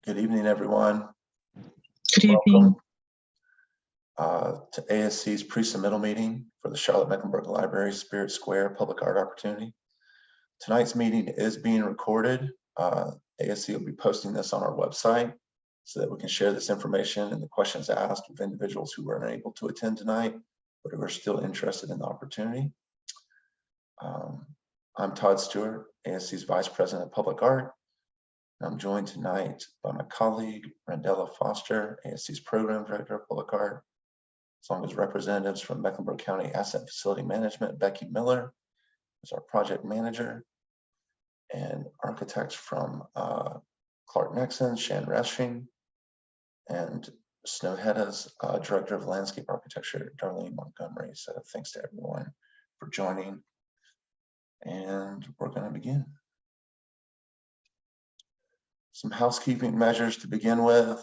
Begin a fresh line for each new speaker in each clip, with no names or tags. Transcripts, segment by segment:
Good evening, everyone.
Good evening.
Welcome to ASC's pre-submittal meeting for the Charlotte Mecklenburg Library Spirit Square Public Art Opportunity. Tonight's meeting is being recorded. ASC will be posting this on our website so that we can share this information and the questions asked with individuals who were unable to attend tonight, but who are still interested in the opportunity. I'm Todd Stewart, ASC's Vice President of Public Art. I'm joined tonight by my colleague, Randella Foster, ASC's Program Director of Public Art, as long as representatives from Mecklenburg County Asset Facility Management, Becky Miller, is our project manager, and architects from Clark Nexon, Shan Resching, and Snowheada's Director of Landscape Architecture, Darlene Montgomery. So thanks to everyone for joining. And we're going to begin. Some housekeeping measures to begin with.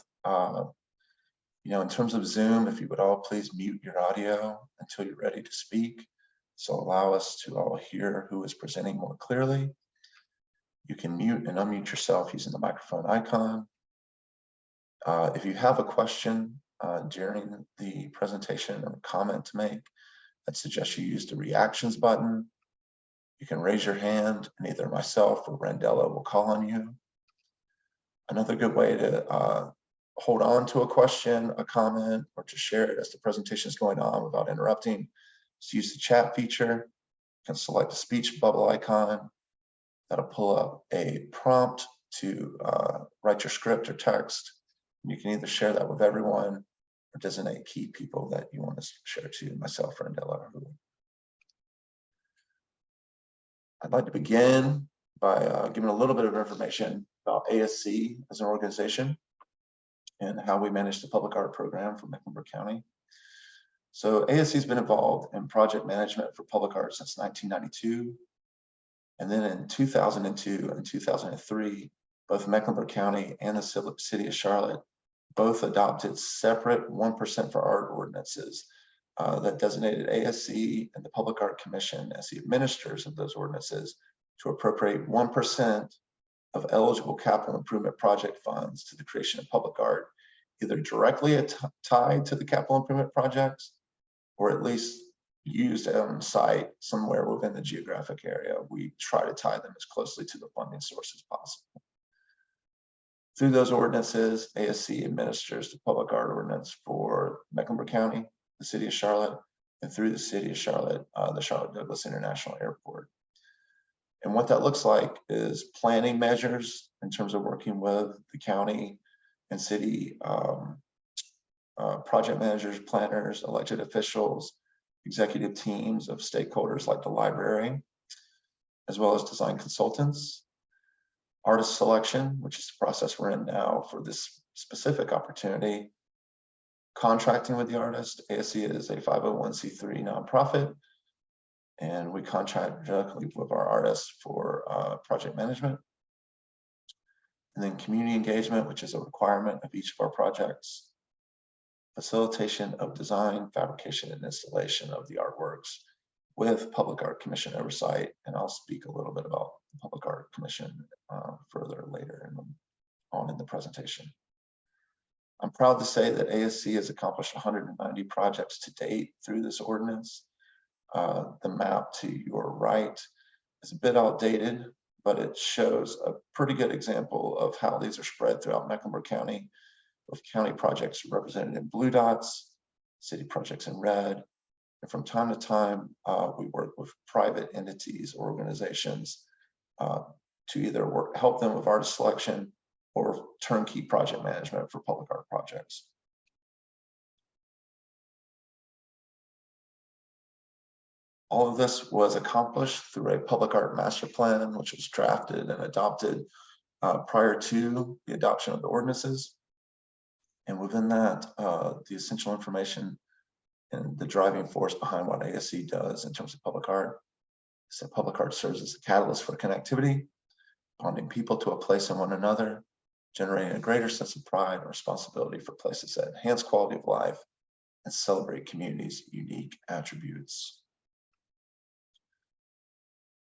In terms of Zoom, if you would all please mute your audio until you're ready to speak. So allow us to all hear who is presenting more clearly. You can mute and unmute yourself using the microphone icon. If you have a question during the presentation or a comment to make, I'd suggest you use the reactions button. You can raise your hand and either myself or Randella will call on you. Another good way to hold on to a question, a comment, or to share it as the presentation is going on without interrupting is to use the chat feature. You can select the speech bubble icon. That'll pull up a prompt to write your script or text. You can either share that with everyone or designate key people that you want to share to, myself, Randella, or whoever. I'd like to begin by giving a little bit of information about ASC as an organization and how we manage the public art program for Mecklenburg County. So ASC has been involved in project management for public art since 1992. And then in 2002 and 2003, both Mecklenburg County and the city of Charlotte both adopted separate 1% for art ordinances that designated ASC and the Public Art Commission as the administrators of those ordinances to appropriate 1% of eligible capital improvement project funds to the creation of public art, either directly tied to the capital improvement projects or at least used on site somewhere within the geographic area. We try to tie them as closely to the funding source as possible. Through those ordinances, ASC administers the public art ordinance for Mecklenburg County, the city of Charlotte, and through the city of Charlotte, the Charlotte Douglas International Airport. And what that looks like is planning measures in terms of working with the county and city project managers, planners, elected officials, executive teams of stakeholders like the library, as well as design consultants, artist selection, which is the process we're in now for this specific opportunity, contracting with the artist. ASC is a 501c3 nonprofit, and we contract directly with our artists for project management. And then community engagement, which is a requirement of each of our projects. Facilitation of design, fabrication, and installation of the artworks with Public Art Commission oversight. And I'll speak a little bit about the Public Art Commission further later on in the presentation. I'm proud to say that ASC has accomplished 190 projects to date through this ordinance. The map to your right is a bit outdated, but it shows a pretty good example of how these are spread throughout Mecklenburg County, with county projects represented in blue dots, city projects in red. And from time to time, we work with private entities or organizations to either help them with artist selection or turnkey project management for public art projects. All of this was accomplished through a public art master plan, which was drafted and adopted prior to the adoption of the ordinances. And within that, the essential information and the driving force behind what ASC does in terms of public art is that public art serves as a catalyst for connectivity, bonding people to a place and one another, generating a greater sense of pride and responsibility for places that enhance quality of life and celebrate communities' unique attributes.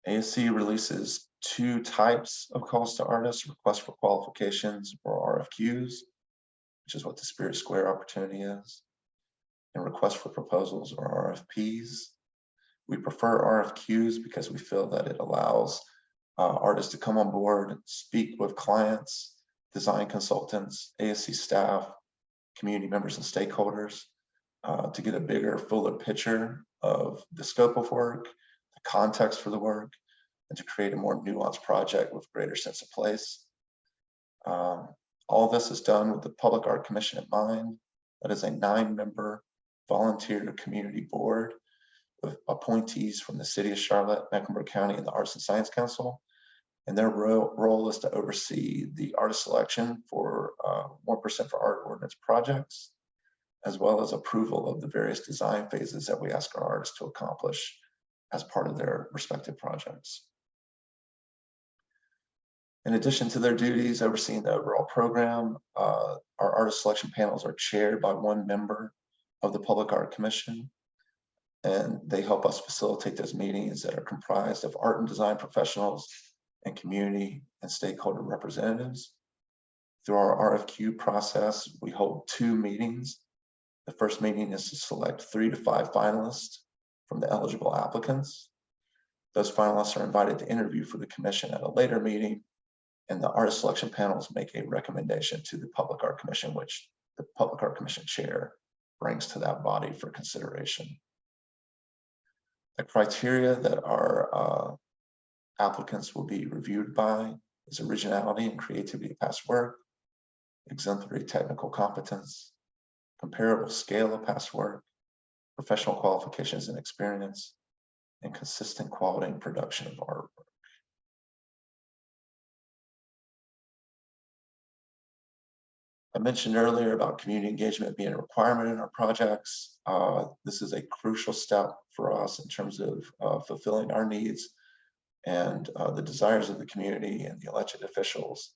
ASC releases two types of calls to artists: requests for qualifications or RFQs, which is what the Spirit Square opportunity is, and requests for proposals or RFPs. We prefer RFQs because we feel that it allows artists to come on board, speak with clients, design consultants, ASC staff, community members and stakeholders to get a bigger, fuller picture of the scope of work, the context for the work, and to create a more nuanced project with greater sense of place. All this is done with the Public Art Commission in mind. That is a 9-member volunteer community board with appointees from the City of Charlotte, Mecklenburg County, and the Arts and Science Council. And their role is to oversee the artist selection for 1% for Art ordinance projects, as well as approval of the various design phases that we ask our artists to accomplish as part of their respective projects. In addition to their duties overseeing the overall program, our artist selection panels are chaired by 1 member of the Public Art Commission, and they help us facilitate those meetings that are comprised of art and design professionals and community and stakeholder representatives. Through our RFQ process, we hold 2 meetings. The first meeting is to select 3 to 5 finalists from the eligible applicants. Those finalists are invited to interview for the commission at a later meeting, and the artist selection panels make a recommendation to the Public Art Commission, which the Public Art Commission chair brings to that body for consideration. The criteria that our applicants will be reviewed by is originality and creativity of past work, exemplary technical competence, comparable scale of past work, professional qualifications and experience, and consistent quality and production of artwork. I mentioned earlier about community engagement being a requirement in our projects. This is a crucial step for us in terms of fulfilling our needs and the desires of the community and the elected officials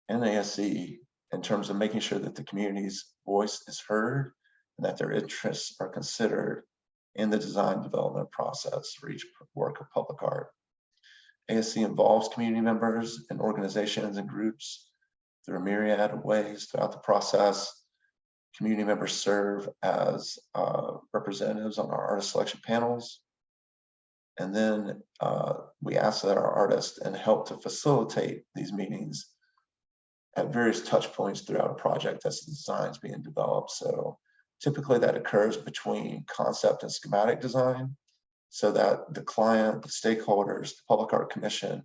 and ASC in terms of making sure that the community's voice is heard and that their interests are considered in the design development process for each work of public art. ASC involves community members and organizations and groups through a myriad of ways throughout the process. Community members serve as representatives on our artist selection panels. And then we ask that our artists and help to facilitate these meetings at various touch points throughout a project as the design is being developed. So typically that occurs between concept and schematic design so that the client, the stakeholders, the Public Art Commission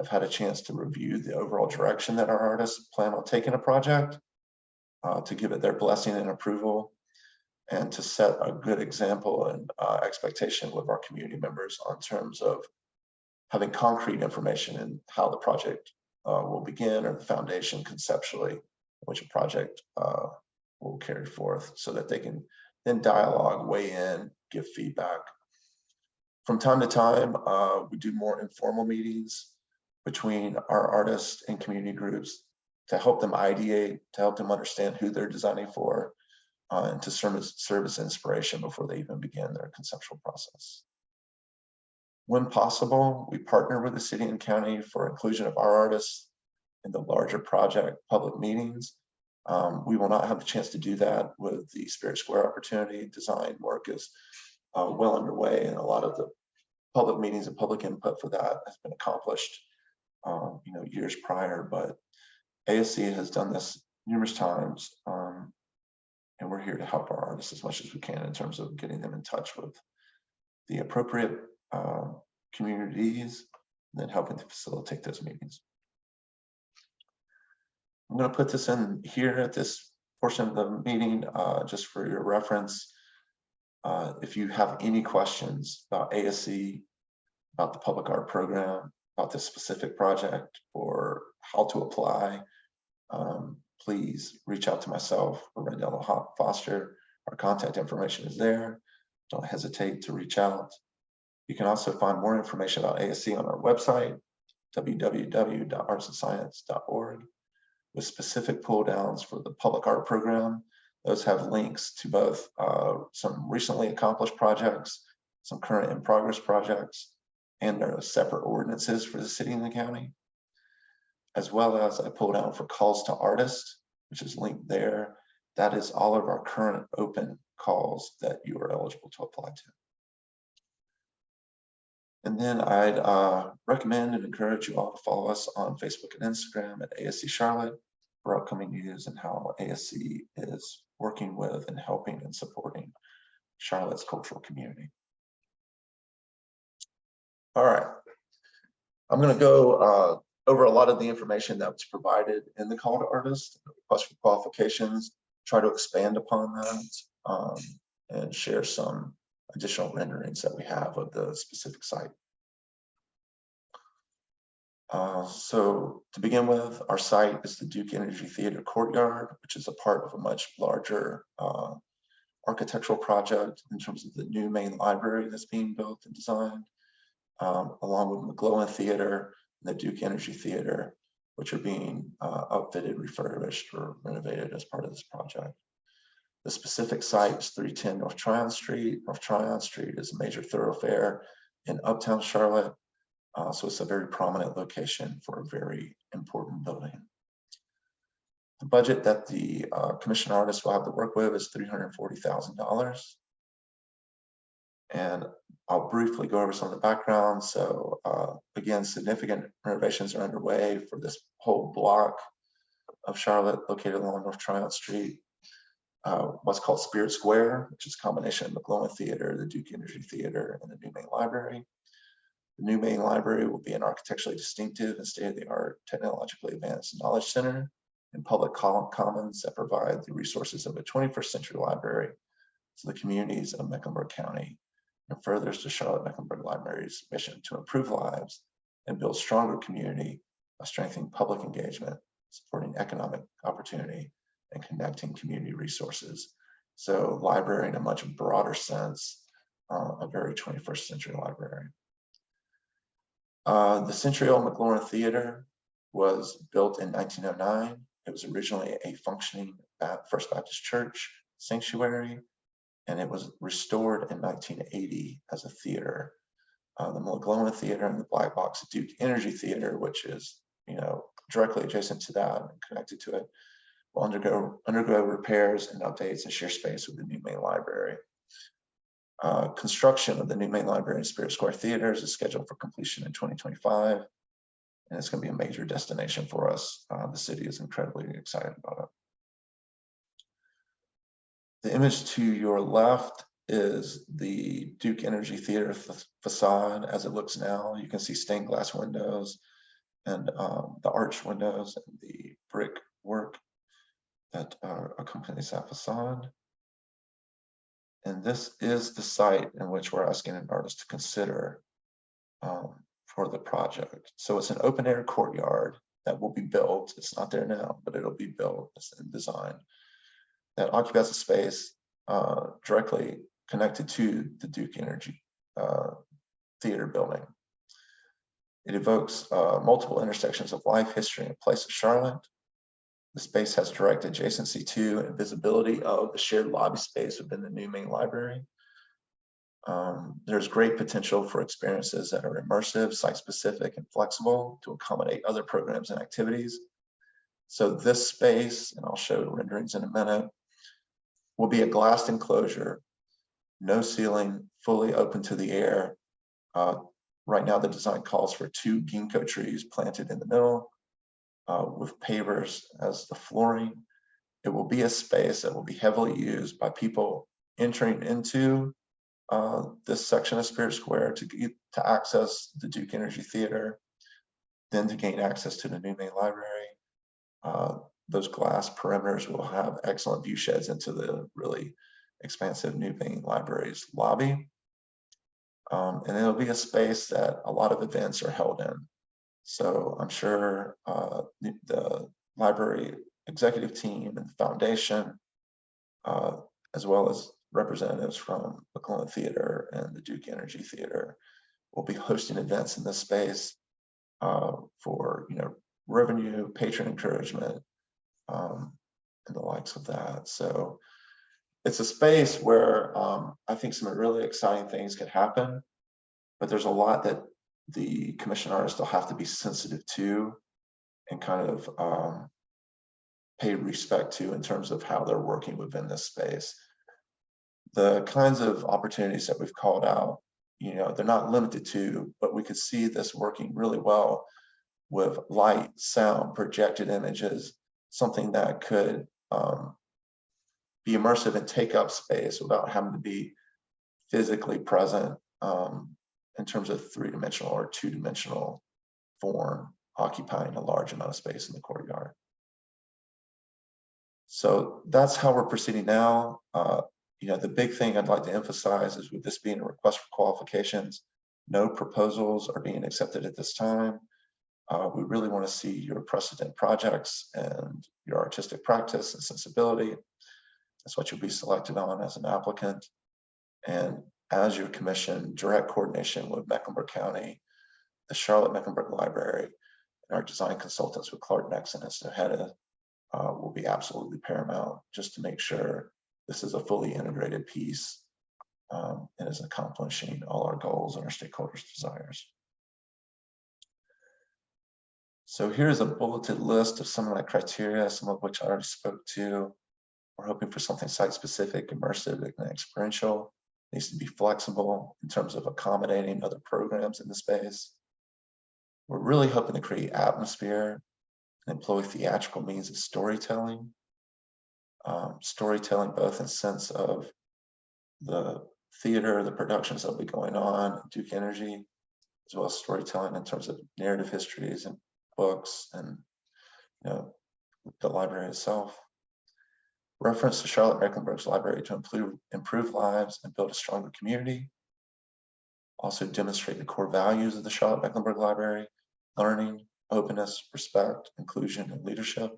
have had a chance to review the overall direction that our artists plan on taking a project, to give it their blessing and approval, and to set a good example and expectation with our community members on terms of having concrete information in how the project will begin, or the foundation conceptually, which a project will carry forth, so that they can then dialogue, weigh in, give feedback. From time to time, we do more informal meetings between our artists and community groups to help them ideate, to help them understand who they're designing for, and to serve as inspiration before they even begin their conceptual process. When possible, we partner with the city and county for inclusion of our artists in the larger project public meetings. We will not have the chance to do that with the Spirit Square opportunity. Design work is well underway, and a lot of the public meetings and public input for that has been accomplished years prior, but ASC has done this numerous times, and we're here to help our artists as much as we can in terms of getting them in touch with the appropriate communities, and then helping to facilitate those meetings. I'm going to put this in here at this portion of the meeting just for your reference. If you have any questions about ASC, about the public art program, about this specific project, or how to apply, please reach out to myself or Rendell Foster. Our contact information is there. Don't hesitate to reach out. You can also find more information about ASC on our website, www.artsandscience.org, with specific pull downs for the public art program. Those have links to both some recently accomplished projects, some current in progress projects, and there are separate ordinances for the city and the county, as well as a pull down for calls to artists which is linked there. That is all of our current open calls that you are eligible to apply to. And then I'd recommend and encourage you all to follow us on Facebook and Instagram at ASC Charlotte for upcoming news and how ASC is working with and helping and supporting Charlotte's cultural community. All right, I'm going to go over a lot of the information that was provided in the call to artists, request for qualifications, try to expand upon that, and share some additional renderings that we have of the specific site. So to begin with, our site is the Duke Energy Theater Courtyard, which is a part of a much larger architectural project in terms of the new main library that's being built and designed, along with McGlowan Theater and the Duke Energy Theater, which are being upfitted, refurbished, or renovated as part of this project. The specific site is 310 North Tryon Street. North Tryon Street is a major thoroughfare in Uptown Charlotte. So it's a very prominent location for a very important building. The budget that the commission artist will have to work with is $340,000. And I'll briefly go over some of the background. So again, significant renovations are underway for this whole block of Charlotte located along North Tryon Street. What's called Spirit Square, which is a combination of McGlowan Theater, the Duke Energy Theater, and the new main library. The new main library will be an architecturally distinctive and state-of-the-art, technologically advanced knowledge center and public commons that provide the resources of a 21st century library to the communities of Mecklenburg County, and furthers the Charlotte Mecklenburg Library's mission to improve lives and build stronger community by strengthening public engagement, supporting economic opportunity, and connecting community resources. So library in a much broader sense, a very 21st century library. The Century-Old McGlowan Theater was built in 1909. It was originally a functioning First Baptist Church sanctuary, and it was restored in 1980 as a theater. The McGlowan Theater and the Black Box Duke Energy Theater, which is directly adjacent to that and connected to it, will undergo repairs and updates and share space with the new main library. Construction of the new main library and Spirit Square Theaters is scheduled for completion in 2025, and it's going to be a major destination for us. The city is incredibly excited about it. The image to your left is the Duke Energy Theater facade as it looks now. You can see stained glass windows and the arch windows and the brick work that accompanies that facade. And this is the site in which we're asking an artist to consider for the project. So it's an open air courtyard that will be built. It's not there now, but it'll be built and designed. That occupies a space directly connected to the Duke Energy Theater building. It evokes multiple intersections of life, history, and place of Charlotte. The space has direct adjacency to and visibility of the shared lobby space within the new main library. There's great potential for experiences that are immersive, site-specific, and flexible to accommodate other programs and activities. So this space, and I'll show renderings in a minute, will be a glassed enclosure, no ceiling, fully open to the air. Right now, the design calls for 2 ginkgo trees planted in the middle, with pavers as the flooring. It will be a space that will be heavily used by people entering into this section of Spirit Square to access the Duke Energy Theater, then to gain access to the new main library. Those glass perimeters will have excellent view sheds into the really expansive new main library's lobby. And it'll be a space that a lot of events are held in. So I'm sure the library executive team and the foundation, as well as representatives from McGlowan Theater and the Duke Energy Theater, will be hosting events in this space for revenue, patron encouragement, and the likes of that. So it's a space where I think some really exciting things could happen, but there's a lot that the commission artists will have to be sensitive to and kind of pay respect to in terms of how they're working within this space. The kinds of opportunities that we've called out, they're not limited to, but we could see this working really well with light, sound, projected images, something that could be immersive and take up space without having to be physically present in terms of three-dimensional or two-dimensional form, occupying a large amount of space in the courtyard. So that's how we're proceeding now. The big thing I'd like to emphasize is with this being a request for qualifications, no proposals are being accepted at this time. We really want to see your precedent projects and your artistic practice and sensibility. That's what you'll be selected on as an applicant. And as your commission, direct coordination with Mecklenburg County, the Charlotte Mecklenburg Library, and our design consultants with Clark Nexon and Snohetta will be absolutely paramount, just to make sure this is a fully integrated piece and is accomplishing all our goals and our stakeholders' desires. So here's a bulleted list of some of my criteria, some of which I already spoke to. We're hoping for something site-specific, immersive, and experiential. It needs to be flexible in terms of accommodating other programs in the space. We're really hoping to create atmosphere and employ theatrical means of storytelling. Storytelling both in sense of the theater, the productions that will be going on, Duke Energy, as well as storytelling in terms of narrative histories and books and the library itself. Reference to Charlotte Mecklenburg's library to improve lives and build a stronger community. Also demonstrate the core values of the Charlotte Mecklenburg Library: learning, openness, respect, inclusion, and leadership.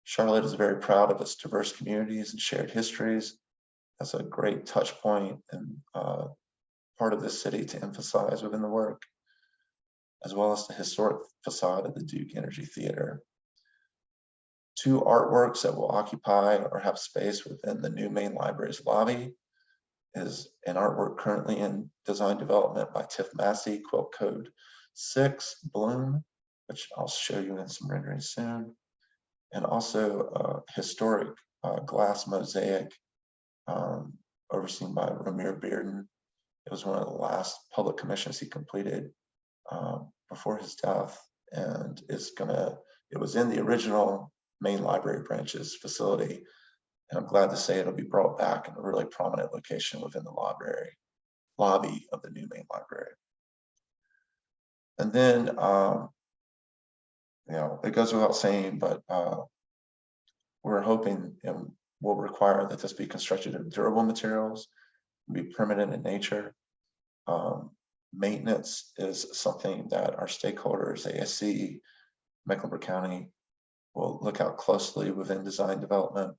Charlotte is very proud of its diverse communities and shared histories. That's a great touch point and part of the city to emphasize within the work, as well as the historic facade of the Duke Energy Theater. 2 artworks that will occupy or have space within the new main library's lobby is an artwork currently in design development by Tiff Massey, Quilt Code 6, Bloom, which I'll show you in some renderings soon, and also a historic glass mosaic overseen by Ramir Bearden. It was one of the last public commissions he completed before his death, and it was in the original main library branch's facility, and I'm glad to say it'll be brought back in a really prominent location within the lobby of the new main library. And then, it goes without saying, but we're hoping and will require that this be constructed of durable materials, be permanent in nature. Maintenance is something that our stakeholders, ASC, Mecklenburg County, will look out closely within design development,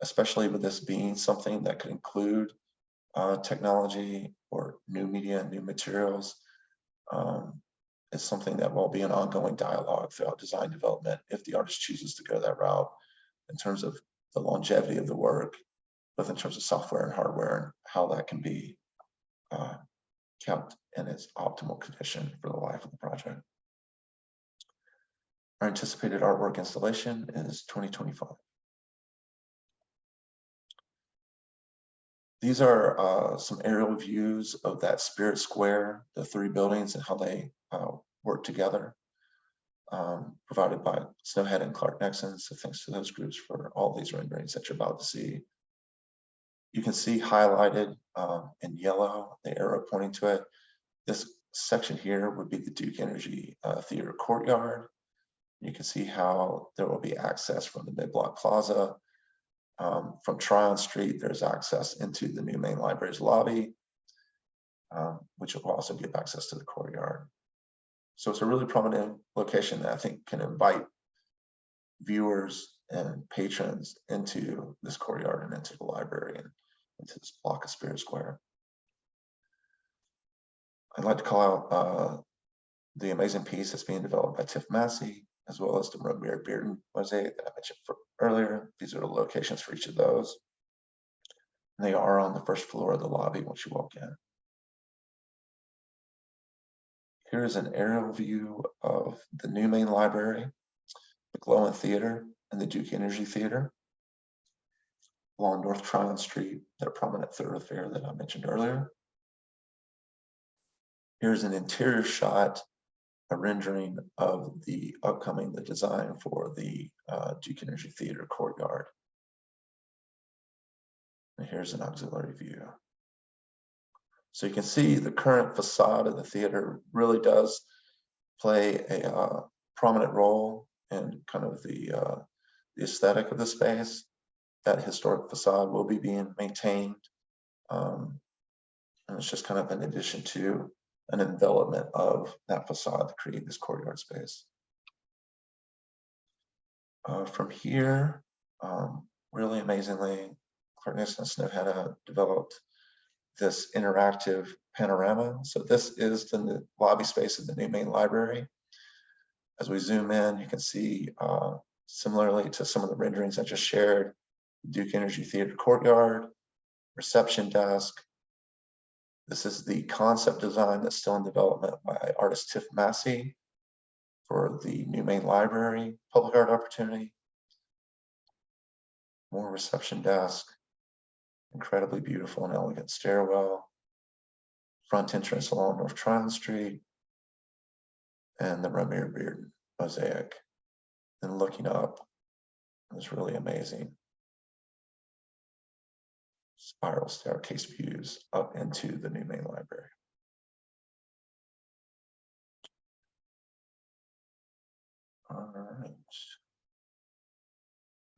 especially with this being something that could include technology or new media and new materials. It's something that will be an ongoing dialogue throughout design development if the artist chooses to go that route, in terms of the longevity of the work, both in terms of software and hardware, and how that can be kept in its optimal condition for the life of the project. Our anticipated artwork installation is 2025. These are some aerial views of that Spirit Square, the 3 buildings, and how they work together, provided by Snohetta and Clark Nexon. So thanks to those groups for all these renderings that you're about to see. You can see highlighted in yellow, the arrow pointing to it. This section here would be the Duke Energy Theater courtyard. You can see how there will be access from the mid-block plaza. From Tryon Street, there's access into the new main library's lobby, which will also give access to the courtyard. So it's a really prominent location that I think can invite viewers and patrons into this courtyard and into the library and into this block of Spirit Square. I'd like to call out the amazing piece that's being developed by Tiff Massey, as well as the Ramir Bearden mosaic that I mentioned earlier. These are the locations for each of those. And they are on the first floor of the lobby once you walk in. Here's an aerial view of the new main library. McClellan Theater, and the Duke Energy Theater along North Tryon Street, that prominent thoroughfare that I mentioned earlier. Here's an interior shot, a rendering of the design for the Duke Energy Theater courtyard. And here's an auxiliary view. So you can see the current facade of the theater really does play a prominent role in kind of the aesthetic of the space. That historic facade will be being maintained. And it's just kind of an addition to an envelopment of that facade to create this courtyard space. From here, really amazingly, Clark Nixon Snow had developed this interactive panorama. So this is the lobby space of the new main library. As we zoom in, you can see, similarly to some of the renderings I just shared, Duke Energy Theater courtyard, reception desk. This is the concept design that's still in development by artist Tiff Massey for the new main library public art opportunity. More reception desk, incredibly beautiful and elegant stairwell, front entrance along North Tryon Street, and the Ramir Beard mosaic. And looking up is really amazing. Spiral staircase views up into the new main library. All right.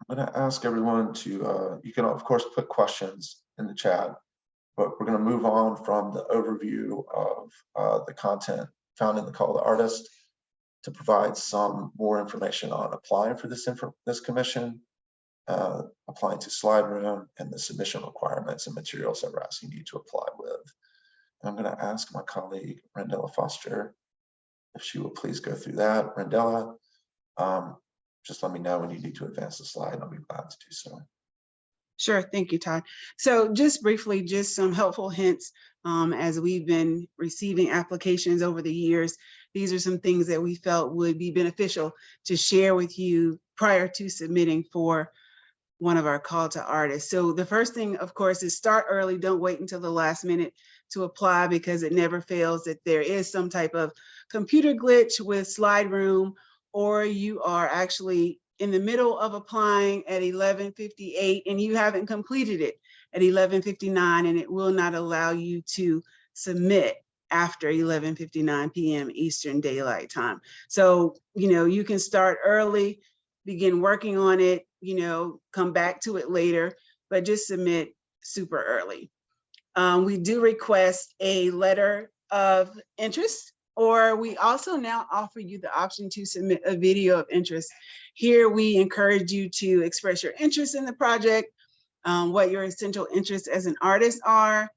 I'm going to ask everyone to, you can of course put questions in the chat, but we're going to move on from the overview of the content found in the Call to Artist to provide some more information on applying for this commission, applying to Slide Room, and the submission requirements and materials that we're asking you to apply with. And I'm going to ask my colleague, Rendella Foster, if she will please go through that. Rendella, just let me know when you need to advance the slide, and I'll be glad to do so.
Sure, thank you, Todd. So just briefly, just some helpful hints as we've been receiving applications over the years. These are some things that we felt would be beneficial to share with you prior to submitting for one of our Call to Artists. So the first thing, of course, is start early. Don't wait until the last minute to apply, because it never fails that there is some type of computer glitch with Slide Room, or you are actually in the middle of applying at 11:58 and you haven't completed it at 11:59, and it will not allow you to submit after 11:59 p.m. Eastern Daylight Time. So, you can start early, begin working on it, come back to it later, but just submit super early. We do request a letter of interest, or we also now offer you the option to submit a video of interest. Here, we encourage you to express your interest in the project, what your essential interests as an artist are.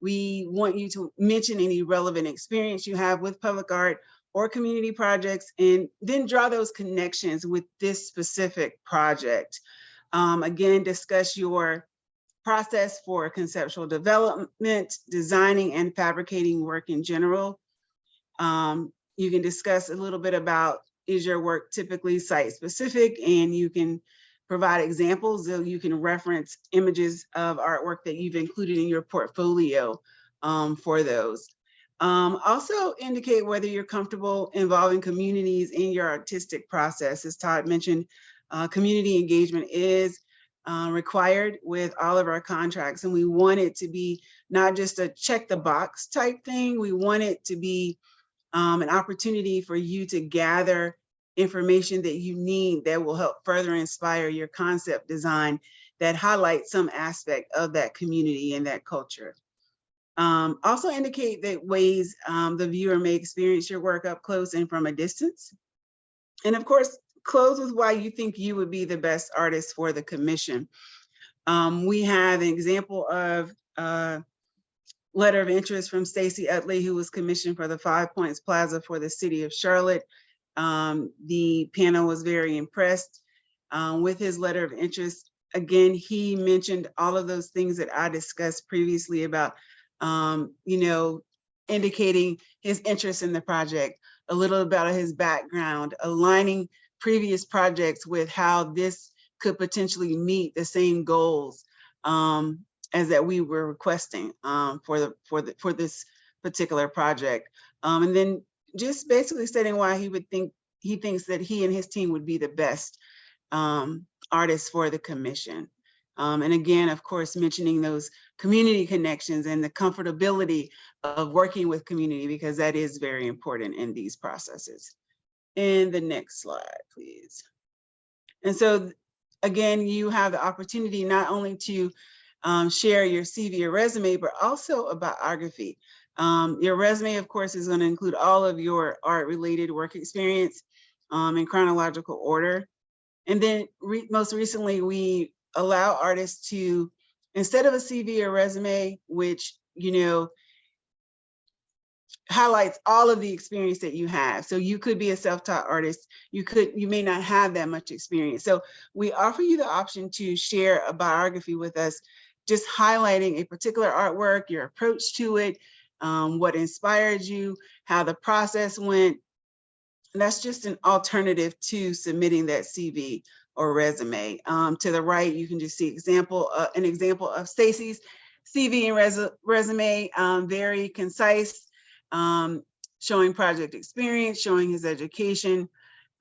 We want you to mention any relevant experience you have with public art or community projects, and then draw those connections with this specific project. Again, discuss your process for conceptual development, designing and fabricating work in general. You can discuss a little bit about, is your work typically site specific, and you can provide examples, so you can reference images of artwork that you've included in your portfolio for those. Also indicate whether you're comfortable involving communities in your artistic process. As Todd mentioned, community engagement is required with all of our contracts, and we want it to be not just a check the box type thing. We want it to be an opportunity for you to gather information that you need that will help further inspire your concept design that highlights some aspect of that community and that culture. Also indicate that ways the viewer may experience your work up close and from a distance. And of course, close with why you think you would be the best artist for the commission. We have an example of letter of interest from Stacy Utley, who was commissioned for the 5 Points Plaza for the city of Charlotte. The panel was very impressed with his letter of interest. Again, he mentioned all of those things that I discussed previously about, indicating his interest in the project, a little about his background, aligning previous projects with how this could potentially meet the same goals as that we were requesting for this particular project. And then just basically stating why he thinks that he and his team would be the best artists for the commission. And again, of course, mentioning those community connections and the comfortability of working with community, because that is very important in these processes. And the next slide, please. And so again, you have the opportunity not only to share your CV or resume, but also a biography. Your resume, of course, is going to include all of your art-related work experience in chronological order. And then most recently, we allow artists to, instead of a CV or resume, which, you know, highlights all of the experience that you have. So you could be a self-taught artist. You may not have that much experience. So we offer you the option to share a biography with us, just highlighting a particular artwork, your approach to it, what inspired you, how the process went. And that's just an alternative to submitting that CV or resume. To the right, you can just see an example of Stacy's CV and resume, very concise, showing project experience, showing his education,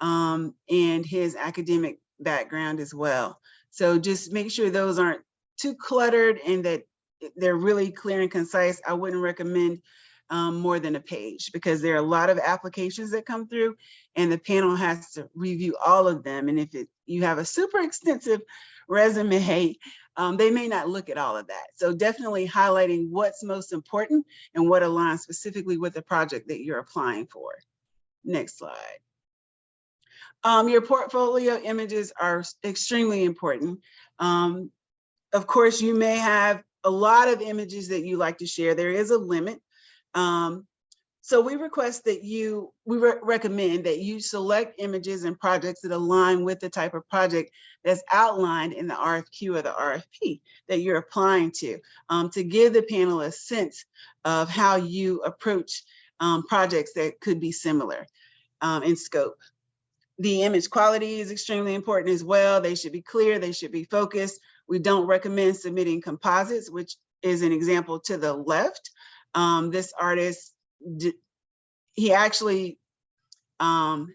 and his academic background as well. So just make sure those aren't too cluttered and that they're really clear and concise. I wouldn't recommend more than a page, because there are a lot of applications that come through and the panel has to review all of them. And if you have a super extensive resume, they may not look at all of that. So definitely highlighting what's most important and what aligns specifically with the project that you're applying for. Next slide. Your portfolio images are extremely important. Of course, you may have a lot of images that you like to share. There is a limit. So we request that we recommend that you select images and projects that align with the type of project that's outlined in the RFQ or the RFP that you're applying to give the panel a sense of how you approach projects that could be similar in scope. The image quality is extremely important as well. They should be clear, they should be focused. We don't recommend submitting composites, which is an example to the left. This artist, he actually, the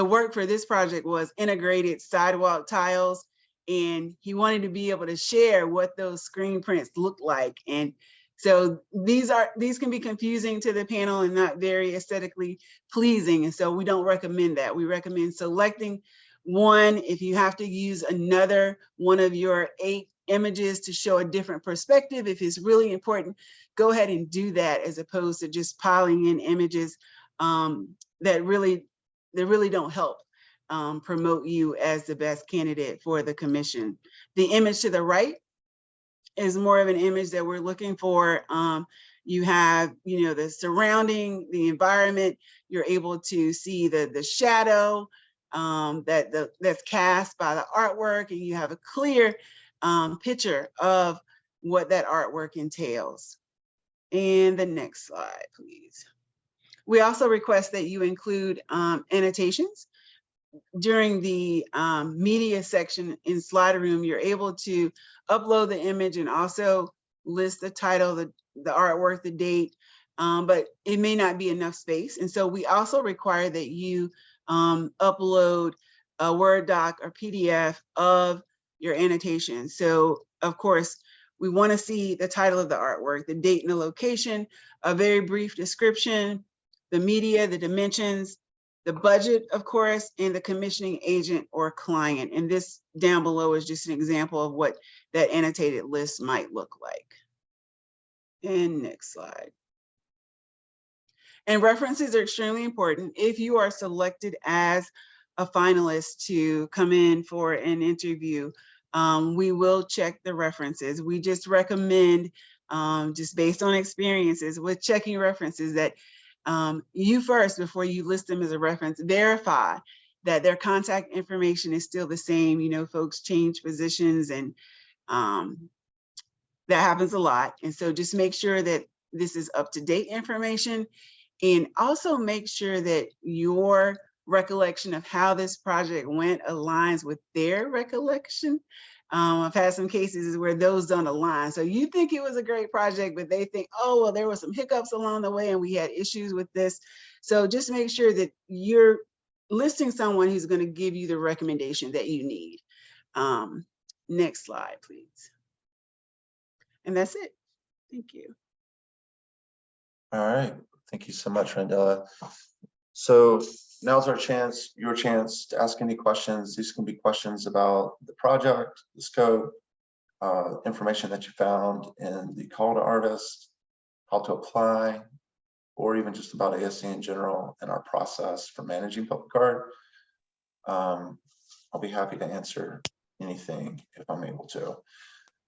work for this project was integrated sidewalk tiles, and he wanted to be able to share what those screen prints look like. And so these can be confusing to the panel and not very aesthetically pleasing. And so we don't recommend that. We recommend selecting one. If you have to use another one of your 8 images to show a different perspective, if it's really important, go ahead and do that, as opposed to just piling in images that really don't help promote you as the best candidate for the commission. The image to the right is more of an image that we're looking for. You have, the surrounding, the environment. You're able to see the shadow that's cast by the artwork, and you have a clear picture of what that artwork entails. And the next slide, please. We also request that you include annotations. During the media section in Slideroom, you're able to upload the image and also list the title, the artwork, the date, but it may not be enough space. And so we also require that you upload a Word doc or PDF of your annotation. So of course, we want to see the title of the artwork, the date and the location, a very brief description, the media, the dimensions, the budget, of course, and the commissioning agent or client. And this down below is just an example of what that annotated list might look like. And next slide. And references are extremely important. If you are selected as a finalist to come in for an interview, we will check the references. We just recommend, just based on experiences with checking references, that you first, before you list them as a reference, verify that their contact information is still the same. Folks change positions, and that happens a lot. And so just make sure that this is up-to-date information, and also make sure that your recollection of how this project went aligns with their recollection. I've had some cases where those don't align. So you think it was a great project, but they think, oh, well, there were some hiccups along the way and we had issues with this. So just make sure that you're listing someone who's going to give you the recommendation that you need. Next slide, please. And that's it. Thank you.
All right, thank you so much, Randella. So now's our chance, your chance to ask any questions. These can be questions about the project, the scope, information that you found in the call to artists, how to apply, or even just about ASC in general and our process for managing public art. I'll be happy to answer anything if I'm able to.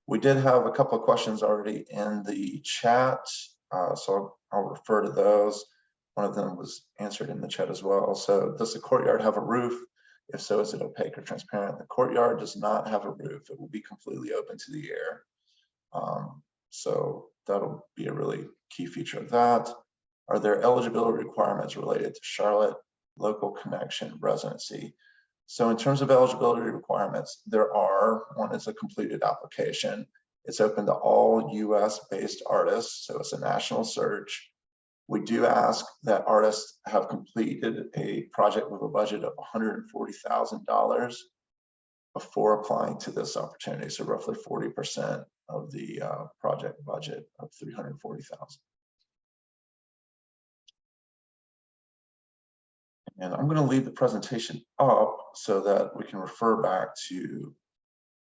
We did have a couple of questions already in the chat, so I'll refer to those. One of them was answered in the chat as well. So does the courtyard have a roof? If so, is it opaque or transparent? The courtyard does not have a roof. It will be completely open to the air. So that'll be a really key feature of that. Are there eligibility requirements related to Charlotte, local connection, residency? So in terms of eligibility requirements, there are. One is a completed application. It's open to all US-based artists, so it's a national search. We do ask that artists have completed a project with a budget of $140,000 before applying to this opportunity, so roughly 40% of the project budget of $340,000. And I'm going to leave the presentation up so that we can refer back to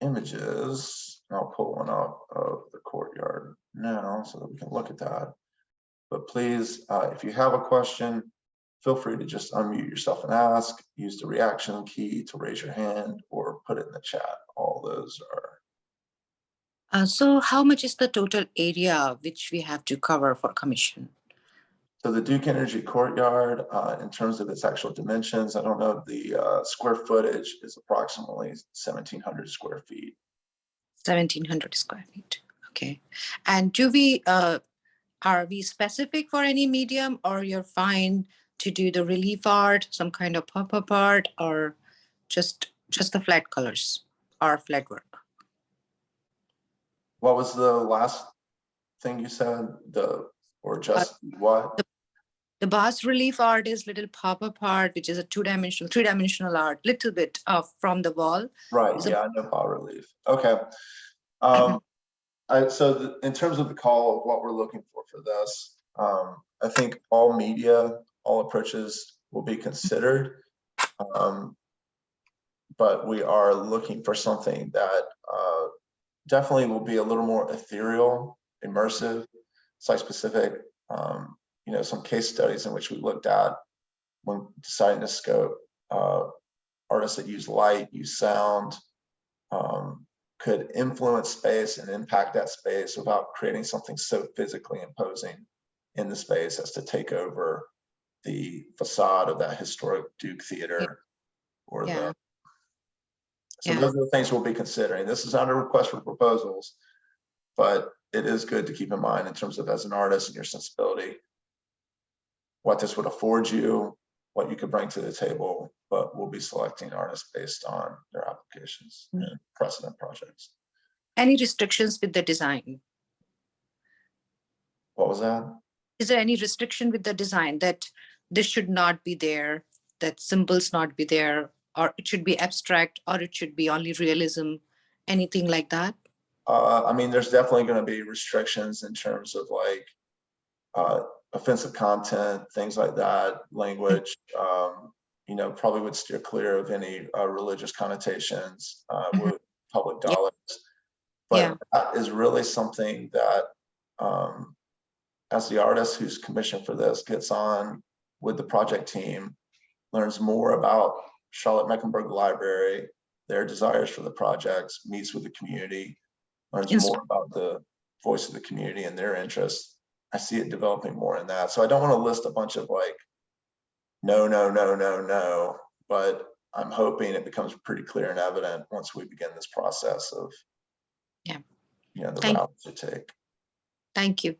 images. I'll pull one up of the courtyard now so that we can look at that. But please, if you have a question, feel free to just unmute yourself and ask. Use the reaction key to raise your hand or put it in the chat. All those are.
So how much is the total area which we have to cover for commission?
So the Duke Energy Courtyard, in terms of its actual dimensions, I don't know, the square footage is approximately 1,700 square feet.
1,700 square feet. Okay. And do we, are we specific for any medium, or you're fine to do the relief art, some kind of pop-up art, or just the flat colors or flat work?
What was the last thing you said? Or just what?
The bas relief art is little pop-up art, which is a two-dimensional, three-dimensional art, little bit from the wall.
Right, yeah, I know bas relief. Okay. So in terms of the call of what we're looking for this, I think all media, all approaches will be considered. But we are looking for something that definitely will be a little more ethereal, immersive, site-specific. You know, some case studies in which we looked at when deciding to scope, artists that use light, use sound, could influence space and impact that space without creating something so physically imposing in the space as to take over the facade of that historic Duke Theater or the. So those are the things we'll be considering. This is not a request for proposals, but it is good to keep in mind in terms of as an artist and your sensibility, what this would afford you, what you could bring to the table, but we'll be selecting artists based on their applications and precedent projects.
Any restrictions with the design?
What was that?
Is there any restriction with the design that this should not be there, that symbols not be there, or it should be abstract, or it should be only realism, anything like that?
I mean, there's definitely going to be restrictions in terms of like offensive content, things like that, language, you know, probably would steer clear of any religious connotations with public dollars. But that is really something that as the artist who's commissioned for this gets on with the project team, learns more about Charlotte Mecklenburg Library, their desires for the projects, meets with the community, learns more about the voice of the community and their interests. I see it developing more in that. So I don't want to list a bunch of like, no, no, no, no, no, but I'm hoping it becomes pretty clear and evident once we begin this process of, you know, the route to take.
Thank you.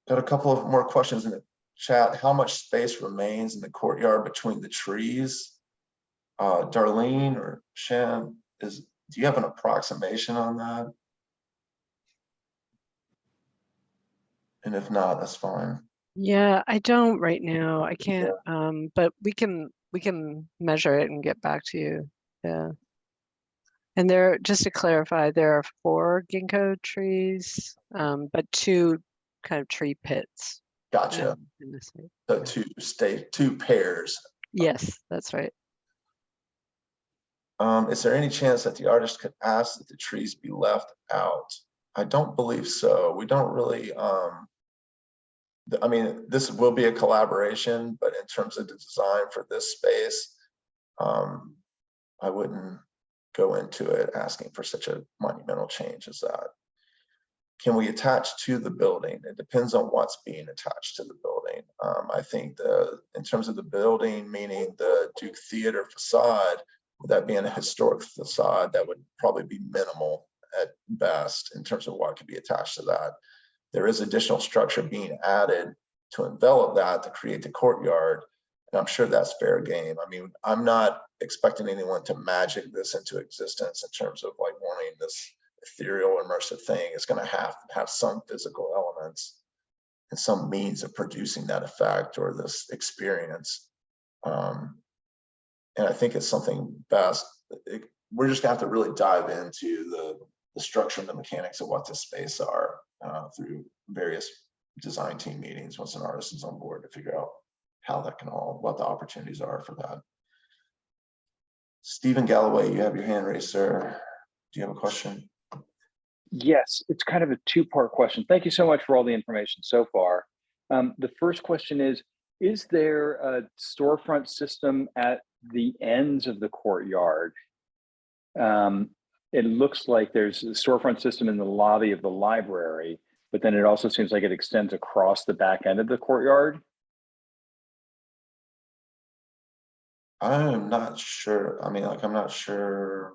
Got a couple of more questions in the chat how much space remains in the courtyard between the trees. Darlene or Shan, do you have an approximation on that? And if not, that's fine.
Yeah, I don't right now. I can't, but we can measure it and get back to you. Yeah. And there, just to clarify, there are 4 ginkgo trees, but 2 kind of tree pits.
Gotcha.
In the site.
So 2 pairs.
Yes, that's right.
Is there any chance that the artist could ask that the trees be left out? I don't believe so. We don't really, I mean, this will be a collaboration, but in terms of the design for this space, I wouldn't go into it asking for such a monumental change as that. Can we attach to the building? It depends on what's being attached to the building. I think in terms of the building, meaning the Duke Theater facade, with that being a historic facade, that would probably be minimal at best in terms of what could be attached to that. There is additional structure being added to envelop that to create the courtyard, and I'm sure that's fair game. I mean, I'm not expecting anyone to magic this into existence in terms of like wanting this ethereal immersive thing. It's going to have some physical elements and some means of producing that effect or this experience. And I think it's something best. We're just gonna have to really dive into the structure and the mechanics of what this space are through various design team meetings once an artist is on board to figure out how that can what the opportunities are for that. Stephen Galloway, you have your hand raised, sir. Do you have a question?
Yes, it's kind of a 2-part question. Thank you so much for all the information so far. The first question is there a storefront system at the ends of the courtyard? It looks like there's a storefront system in the lobby of the library, but then it also seems like it extends across the back end of the courtyard.
I'm not sure. I mean, like, I'm not sure.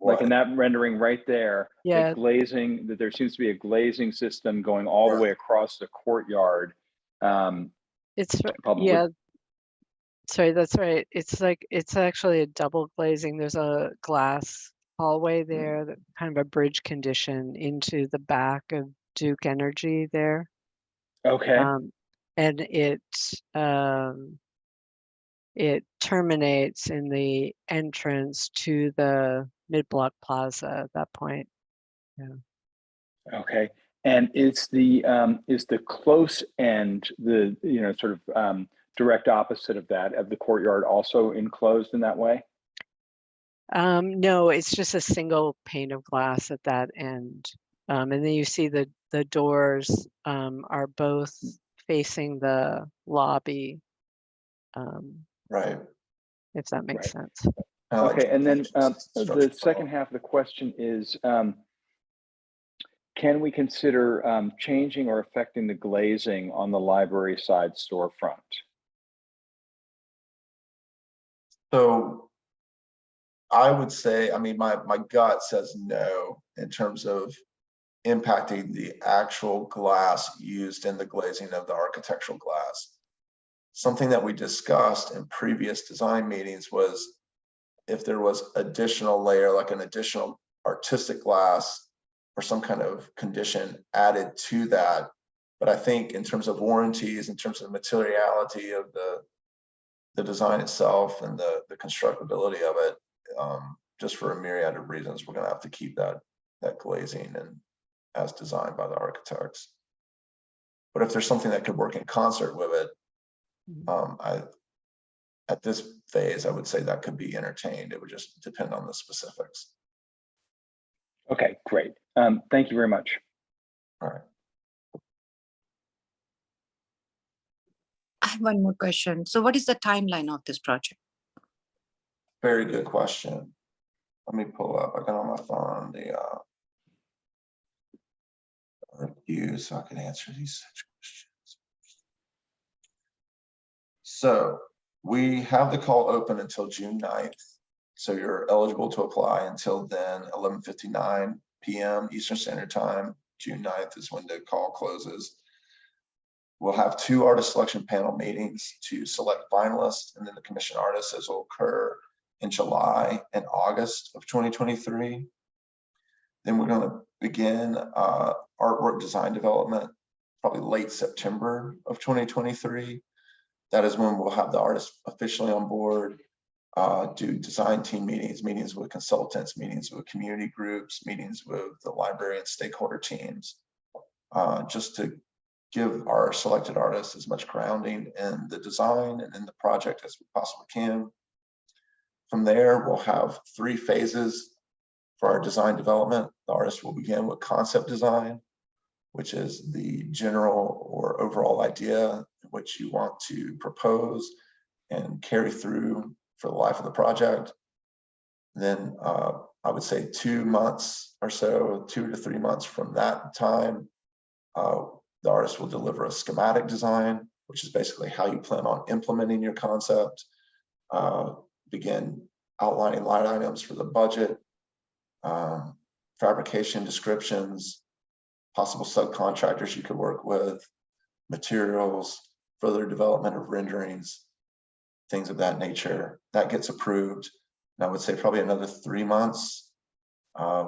Like in that rendering right there,
Yeah.
the glazing, that there seems to be a glazing system going all the way across the courtyard.
It's,
Probably.
yeah, sorry, that's right. It's actually a double glazing. There's a glass hallway there, that kind of a bridge condition into the back of Duke Energy there.
Okay.
And it terminates in the entrance to the mid-block plaza at that point. Yeah.
Okay. And is the close end, the sort of direct opposite of that, of the courtyard, also enclosed in that way?
No, it's just a single pane of glass at that end. And then you see the doors are both facing the lobby.
Right.
If that makes sense.
Okay, and then the second half of the question is, can we consider changing or affecting the glazing on the library side storefront?
So I would say, I mean, my gut says no in terms of impacting the actual glass used in the glazing of the architectural glass. Something that we discussed in previous design meetings was if there was additional layer, like an additional artistic glass or some kind of condition added to that. But I think in terms of warranties, in terms of the materiality of the design itself and the constructability of it, just for a myriad of reasons, we're gonna have to keep that glazing and as designed by the architects. But if there's something that could work in concert with it, at this phase, I would say that could be entertained. It would just depend on the specifics.
Okay, great. Thank you very much.
All right.
I have one more question. So what is the timeline of this project?
Very good question. Let me pull up. I got on my phone the review so I can answer these questions. So we have the call open until June 9th. So you're eligible to apply until then, 11:59 p.m. Eastern Standard Time. June 9th is when the call closes. We'll have 2 artist selection panel meetings to select finalists, and then the commission artists, as will occur in July and August of 2023. Then we're going to begin artwork design development, probably late September of 2023. That is when we'll have the artists officially on board, do design team meetings, meetings with consultants, meetings with community groups, meetings with the library and stakeholder teams, just to give our selected artists as much grounding in the design and in the project as we possibly can. From there, we'll have 3 phases for our design development. The artist will begin with concept design, which is the general or overall idea which you want to propose and carry through for the life of the project. Then I would say 2 months or so, 2 to 3 months from that time, the artist will deliver a schematic design, which is basically how you plan on implementing your concept, begin outlining line items for the budget, fabrication descriptions, possible subcontractors you could work with, materials, further development of renderings, things of that nature. That gets approved. And I would say probably another 3 months,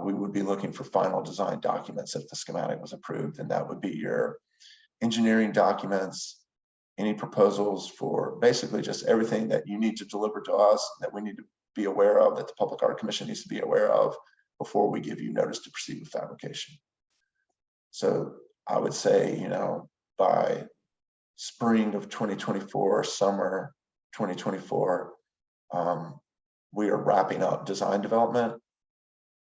we would be looking for final design documents if the schematic was approved, and that would be your engineering documents, any proposals for basically just everything that you need to deliver to us that we need to be aware of, that the Public Art Commission needs to be aware of before we give you notice to proceed with fabrication. So I would say, you know, by spring of 2024, summer 2024, we are wrapping up design development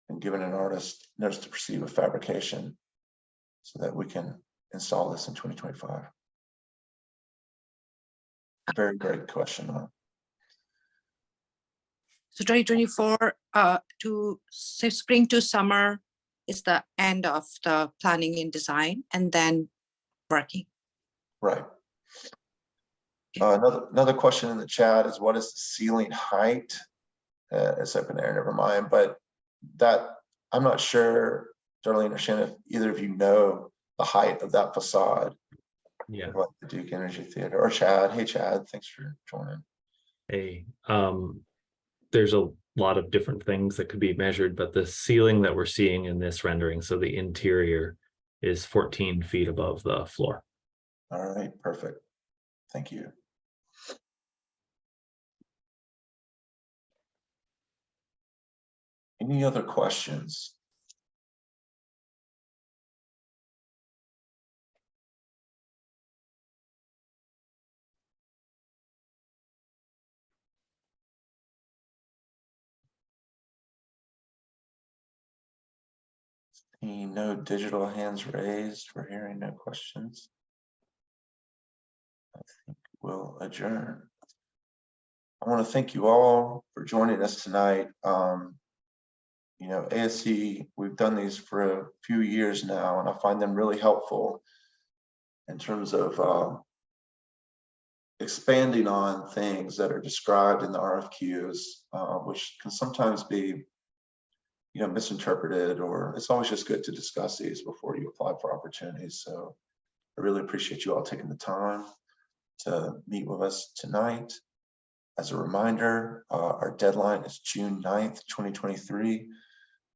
and giving an artist notice to proceed with fabrication so that we can install this in 2025. Very great question.
So 2024 to say spring to summer is the end of the planning and design, and then working.
Right. Another question in the chat is, what is the ceiling height? It's open there, never mind. But that, I'm not sure, Darlene or Shannon, if either of you know the height of that facade.
Yeah.
Like the Duke Energy Theater, or Chad. Hey, Chad, thanks for joining.
Hey, there's a lot of different things that could be measured, but the ceiling that we're seeing in this rendering, so the interior, is 14 feet above the floor.
All right, perfect. Thank you. Any other questions? No digital hands raised. We're hearing no questions. I think we'll adjourn. I want to thank you all for joining us tonight. You know, ASC, we've done these for a few years now, and I find them really helpful in terms of expanding on things that are described in the RFQs, which can sometimes be, you know, misinterpreted, or it's always just good to discuss these before you apply for opportunities. So I really appreciate you all taking the time to meet with us tonight. As a reminder, our deadline is June 9th, 2023.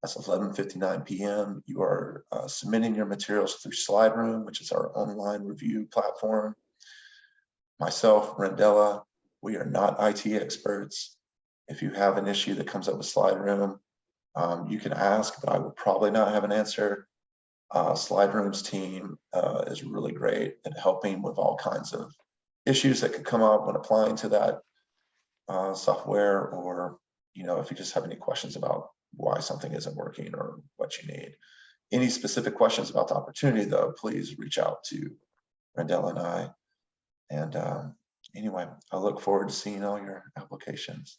That's 11:59 p.m. You are submitting your materials through Slide Room, which is our online review platform. Myself, Rendella, we are not IT experts. If you have an issue that comes up with Slide Room, you can ask, but I will probably not have an answer. Slide Room's team is really great at helping with all kinds of issues that could come up when applying to that software, or, you know, if you just have any questions about why something isn't working or what you need. Any specific questions about the opportunity, though, please reach out to Rendell and I. And anyway, I look forward to seeing all your applications.